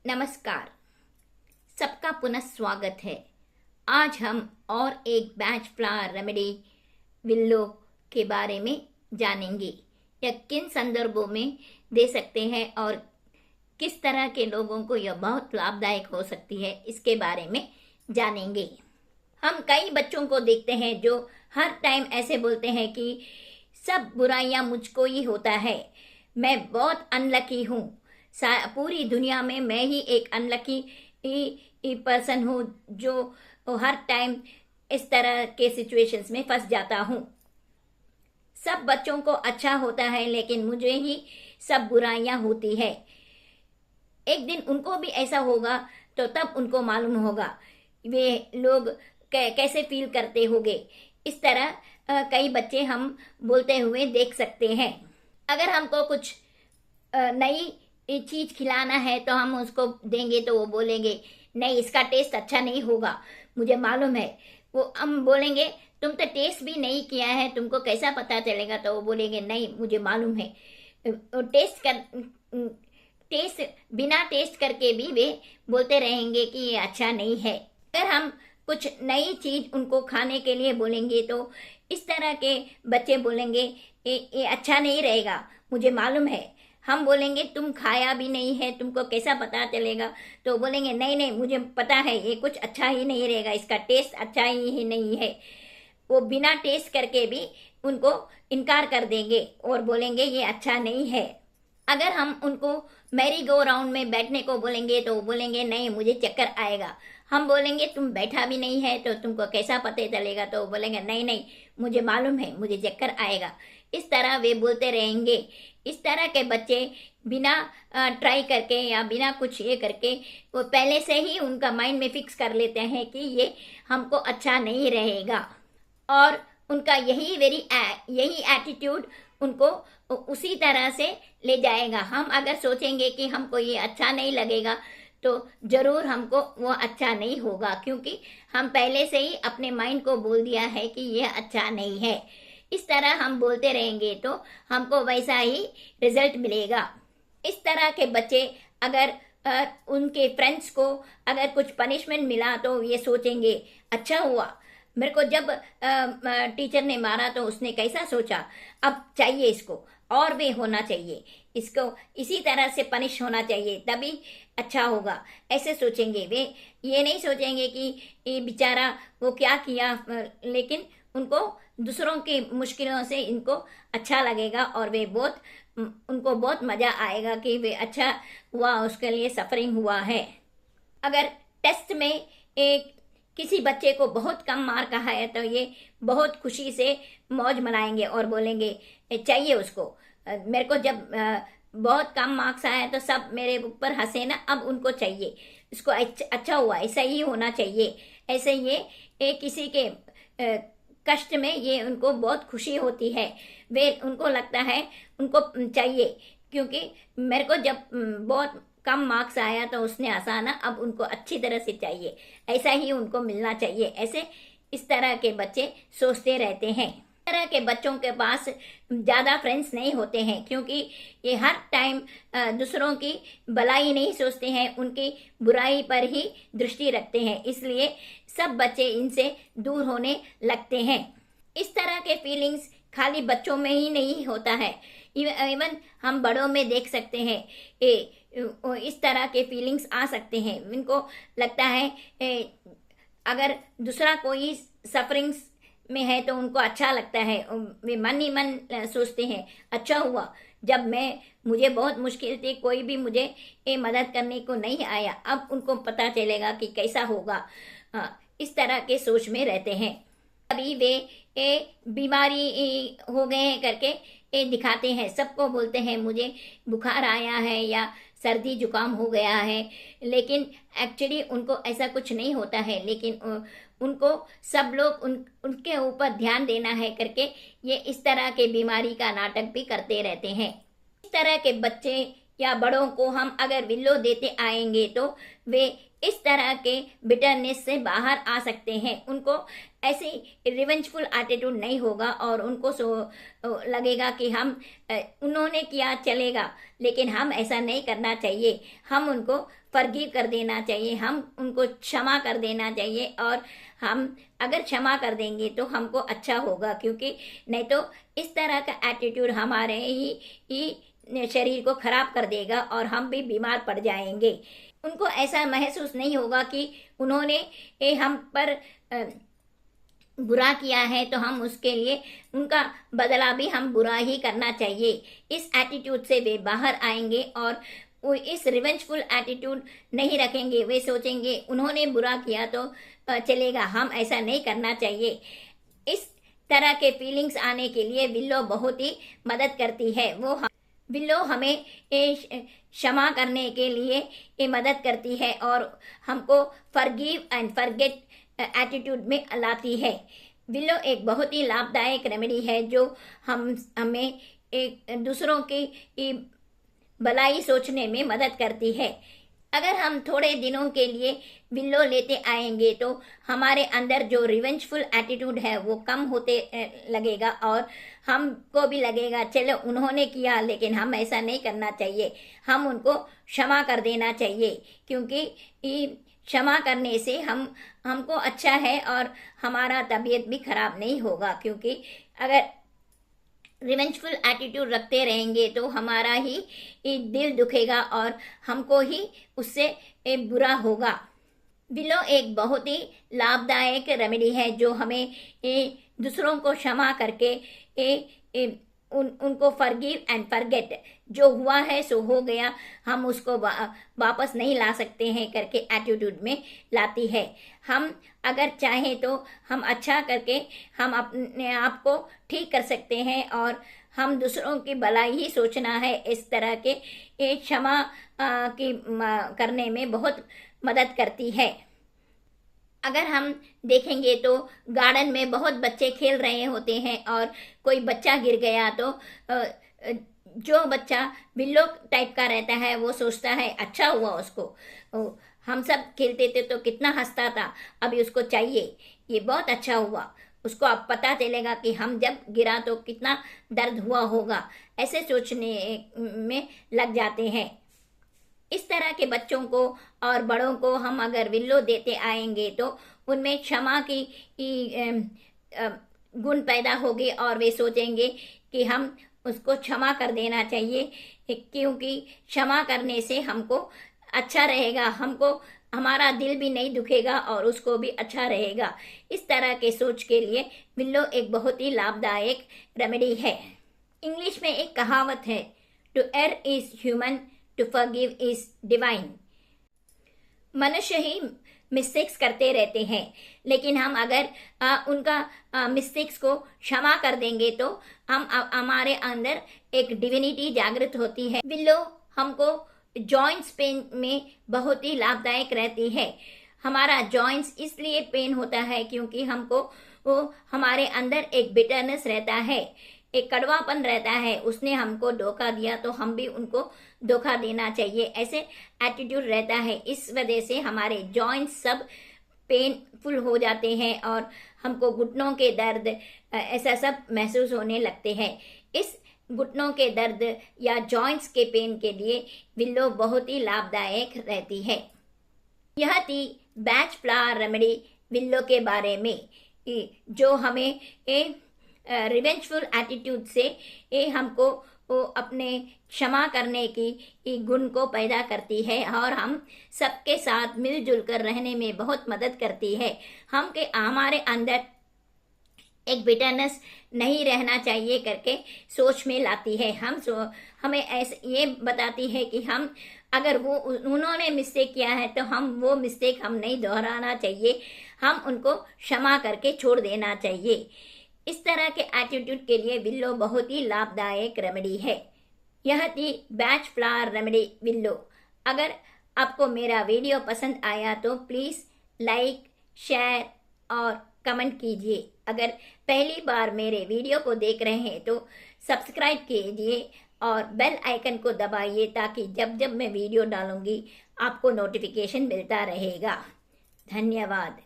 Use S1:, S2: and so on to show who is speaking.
S1: नमस्कार, सबका पुनः स्वागत है। आज हम और एक बैच फ्लावर रेमेडी विल्लो के बारे में जानेंगे। यह किन संदर्भों में दे सकते हैं और किस तरह के लोगों को यह बहुत लाभदायक हो सकती है, इसके बारे में जानेंगे। हम कई बच्चों को देखते हैं जो हर टाइम ऐसे बोलते हैं कि सब बुराइयां मुझको ही होता है, मैं बहुत अनलकी हूँ, पूरी दुनिया में मैं ही एक अनलकी पर्सन हूँ जो हर टाइम इस तरह के सिचुएशंस में फंस जाता हूँ। सब बच्चों को अच्छा होता है लेकिन मुझे ही सब बुराइयां होती है। एक दिन उनको भी ऐसा होगा तो तब उनको मालूम होगा वे लोग कैसे फील करते होंगे। इस तरह कई बच्चे हम बोलते हुए देख सकते हैं। अगर हमको कुछ नई चीज खिलाना है तो हम उसको देंगे तो वो बोलेंगे नहीं, इसका टेस्ट अच्छा नहीं होगा, मुझे मालूम है। वो हम बोलेंगे तुम तो टेस्ट भी नहीं किया है, तुमको कैसा पता चलेगा, तो वो बोलेंगे नहीं, मुझे मालूम है। टेस्ट बिना टेस्ट करके भी वे बोलते रहेंगे कि ये अच्छा नहीं है। अगर हम कुछ नई चीज उनको खाने के लिए बोलेंगे तो इस तरह के बच्चे बोलेंगे ये अच्छा नहीं रहेगा, मुझे मालूम है। हम बोलेंगे तुम खाया भी नहीं है, तुमको कैसा पता चलेगा, तो बोलेंगे नहीं नहीं, मुझे पता है ये कुछ अच्छा ही नहीं रहेगा, इसका टेस्ट अच्छा ही नहीं है। वो बिना टेस्ट करके भी उनको इनकार कर देंगे और बोलेंगे ये अच्छा नहीं है। अगर हम उनको मैरी गो राउंड में बैठने को बोलेंगे तो बोलेंगे नहीं, मुझे चक्कर आएगा। हम बोलेंगे तुम बैठा भी नहीं है तो तुमको कैसा पता चलेगा, तो बोलेंगे नहीं नहीं, मुझे मालूम है, मुझे चक्कर आएगा। इस तरह वे बोलते रहेंगे। इस तरह के बच्चे बिना ट्राई करके या बिना कुछ ये करके वो पहले से ही उनका माइंड में फिक्स कर लेते हैं कि ये हमको अच्छा नहीं रहेगा और उनका यही एटीट्यूड उनको उसी तरह से ले जाएगा। हम अगर सोचेंगे कि हमको ये अच्छा नहीं लगेगा तो जरूर हमको वो अच्छा नहीं होगा, क्योंकि हम पहले से ही अपने माइंड को बोल दिया है कि ये अच्छा नहीं है। इस तरह हम बोलते रहेंगे तो हमको वैसा ही रिजल्ट मिलेगा। इस तरह के बच्चे अगर उनके फ्रेंड्स को अगर कुछ पनिशमेंट मिला तो ये सोचेंगे अच्छा हुआ, मेरे को जब टीचर ने मारा तो उसने कैसा सोचा, अब चाहिए इसको और भी होना चाहिए, इसको इसी तरह से पनिश होना चाहिए तभी अच्छा होगा, ऐसे सोचेंगे। वे ये नहीं सोचेंगे कि ये बेचारा वो क्या किया, लेकिन उनको दूसरों की मुश्किलों से इनको अच्छा लगेगा और उनको बहुत मजा आएगा कि वे अच्छा हुआ, उसके लिए सफरिंग हुआ है। अगर टेस्ट में एक किसी बच्चे को बहुत कम मार्क आया है तो ये बहुत खुशी से मौज मनाएंगे और बोलेंगे चाहिए उसको, मेरे को जब बहुत कम मार्क्स आया तो सब मेरे ऊपर हंसे ना, अब उनको चाहिए, इसको अच्छा हुआ, ऐसा ही होना चाहिए। ऐसे ये किसी के कष्ट में ये उनको बहुत खुशी होती है। उनको लगता है उनको चाहिए, क्योंकि मेरे को जब बहुत कम मार्क्स आया तो उसने हंसाना, अब उनको अच्छी तरह से चाहिए, ऐसा ही उनको मिलना चाहिए। ऐसे इस तरह के बच्चे सोचते रहते हैं। इस तरह के बच्चों के पास ज़्यादा फ्रेंड्स नहीं होते हैं, क्योंकि ये हर टाइम दूसरों की भलाई नहीं सोचते हैं, उनकी बुराई पर ही दृष्टि रखते हैं, इसलिए सब बच्चे इनसे दूर होने लगते हैं। इस तरह के फीलिंग्स खाली बच्चों में ही नहीं होता है, इवन हम बड़ों में देख सकते हैं। इस तरह के फीलिंग्स आ सकते हैं। इनको लगता है अगर दूसरा कोई सफरिंग्स में है तो उनको अच्छा लगता है, वे मन ही मन सोचते हैं अच्छा हुआ, जब मुझे बहुत मुश्किल थी, कोई भी मुझे मदद करने को नहीं आया, अब उनको पता चलेगा कि कैसा होगा। इस तरह के सोच में रहते हैं। अभी वे बीमारी हो गए हैं करके दिखाते हैं, सबको बोलते हैं मुझे बुखार आया है या सर्दी जुकाम हो गया है, लेकिन एक्चुअली उनको ऐसा कुछ नहीं होता है, लेकिन उनको सब लोग उनके ऊपर ध्यान देना है करके ये इस तरह के बीमारी का नाटक भी करते रहते हैं। इस तरह के बच्चे या बड़ों को हम अगर विल्लो देते आएंगे तो वे इस तरह के बिटरनेस से बाहर आ सकते हैं। उनको ऐसी रिवेंजफुल एटीट्यूड नहीं होगा और उनको लगेगा कि हम उन्होंने किया चलेगा, लेकिन हम ऐसा नहीं करना चाहिए। हम उनको फॉरगिव कर देना चाहिए, हम उनको क्षमा कर देना चाहिए। और हम अगर क्षमा कर देंगे तो हमको अच्छा होगा, क्योंकि नहीं तो इस तरह का एटीट्यूड हमारे ही शरीर को खराब कर देगा और हम भी बीमार पड़ जाएंगे। उनको ऐसा महसूस नहीं होगा कि उन्होंने हम पर बुरा किया है तो हम उसके लिए उनका बदला भी हम बुरा ही करना चाहिए। इस एटीट्यूड से वे बाहर आएंगे और वो इस रिवेंजफुल एटीट्यूड नहीं रखेंगे। वे सोचेंगे उन्होंने बुरा किया तो चलेगा, हम ऐसा नहीं करना चाहिए। इस तरह के फीलिंग्स आने के लिए विल्लो बहुत ही मदद करती है। विल्लो हमें क्षमा करने के लिए मदद करती है और हमको फॉरगिव एंड फॉरगेट एटीट्यूड में लाती है। विल्लो एक बहुत ही लाभदायक रेमेडी है जो हमें एक दूसरों की भलाई सोचने में मदद करती है। अगर हम थोड़े दिनों के लिए विल्लो लेते आएंगे तो हमारे अंदर जो रिवेंजफुल एटीट्यूड है वो कम होते लगेगा और हमको भी लगेगा चलो उन्होंने किया लेकिन हम ऐसा नहीं करना चाहिए, हम उनको क्षमा कर देना चाहिए। क्योंकि क्षमा करने से हमको अच्छा है और हमारा तबीयत भी खराब नहीं होगा। क्योंकि अगर रिवेंजफुल एटीट्यूड रखते रहेंगे तो हमारा ही दिल दुखेगा और हमको ही उससे बुरा होगा। विल्लो एक बहुत ही लाभदायक रेमेडी है जो हमें दूसरों को क्षमा करके उनको फॉरगिव एंड फॉरगेट, जो हुआ है सो हो गया, हम उसको वापस नहीं ला सकते हैं करके एटीट्यूड में लाती है। हम अगर चाहें तो हम अच्छा करके हम अपने आप को ठीक कर सकते हैं और हम दूसरों की भलाई ही सोचना है। इस तरह के क्षमा करने में बहुत मदद करती है। अगर हम देखेंगे तो गार्डन में बहुत बच्चे खेल रहे होते हैं और कोई बच्चा गिर गया तो जो बच्चा विल्लो टाइप का रहता है वो सोचता है अच्छा हुआ उसको, हम सब खेलते थे तो कितना हंसता था, अभी उसको चाहिए, ये बहुत अच्छा हुआ। उसको अब पता चलेगा कि हम जब गिरा तो कितना दर्द हुआ होगा, ऐसे सोचने में लग जाते हैं। इस तरह के बच्चों को और बड़ों को हम अगर विल्लो देते आएंगे तो उनमें क्षमा की गुण पैदा होगी और वे सोचेंगे कि हम उसको क्षमा कर देना चाहिए, क्योंकि क्षमा करने से हमको अच्छा रहेगा, हमको हमारा दिल भी नहीं दुखेगा और उसको भी अच्छा रहेगा। इस तरह के सोच के लिए विल्लो एक बहुत ही लाभदायक रेमेडी है। इंग्लिश में एक कहावत है, to err is human, to forgive is divine. मनुष्य ही मिस्टेक्स करते रहते हैं, लेकिन हम अगर उनका मिस्टेक्स को क्षमा कर देंगे तो हमारे अंदर एक डिविनिटी जागृत होती है। विल्लो हमको जॉइंट्स पेन में बहुत ही लाभदायक रहती है। हमारा जॉइंट्स इसलिए पेन होता है क्योंकि हमको हमारे अंदर एक बिटरनेस रहता है, एक कड़वापन रहता है। उसने हमको धोखा दिया तो हम भी उनको धोखा देना चाहिए, ऐसे एटीट्यूड रहता है। इस वजह से हमारे जॉइंट्स सब पेनफुल हो जाते हैं और हमको घुटनों के दर्द ऐसा सब महसूस होने लगते हैं। इस घुटनों के दर्द या जॉइंट्स के पेन के लिए विल्लो बहुत ही लाभदायक रहती है। यह थी बैच फ्लावर रेमेडी विल्लो के बारे में, जो हमें रिवेंजफुल एटीट्यूड से हमको अपने क्षमा करने की गुण को पैदा करती है और हम सबके साथ मिलजुल कर रहने में बहुत मदद करती है। हमारे अंदर एक बिटरनेस नहीं रहना चाहिए करके सोच में लाती है। हमें ऐसे ये बताती है कि हम अगर उन्होंने मिस्टेक किया है तो वो मिस्टेक हम नहीं दोहराना चाहिए, हम उनको क्षमा करके छोड़ देना चाहिए। इस तरह के एटीट्यूड के लिए विल्लो बहुत ही लाभदायक रेमेडी है। यह थी बैच फ्लावर रेमेडी विल्लो। अगर आपको मेरा वीडियो पसंद आया तो प्लीज़ लाइक, शेयर और कमेंट कीजिए। अगर पहली बार मेरे वीडियो को देख रहे हैं तो सब्सक्राइब कीजिए और बेल आइकन को दबाइए ताकि जब जब मैं वीडियो डालूंगी आपको नोटिफिकेशन मिलता रहेगा। धन्यवाद।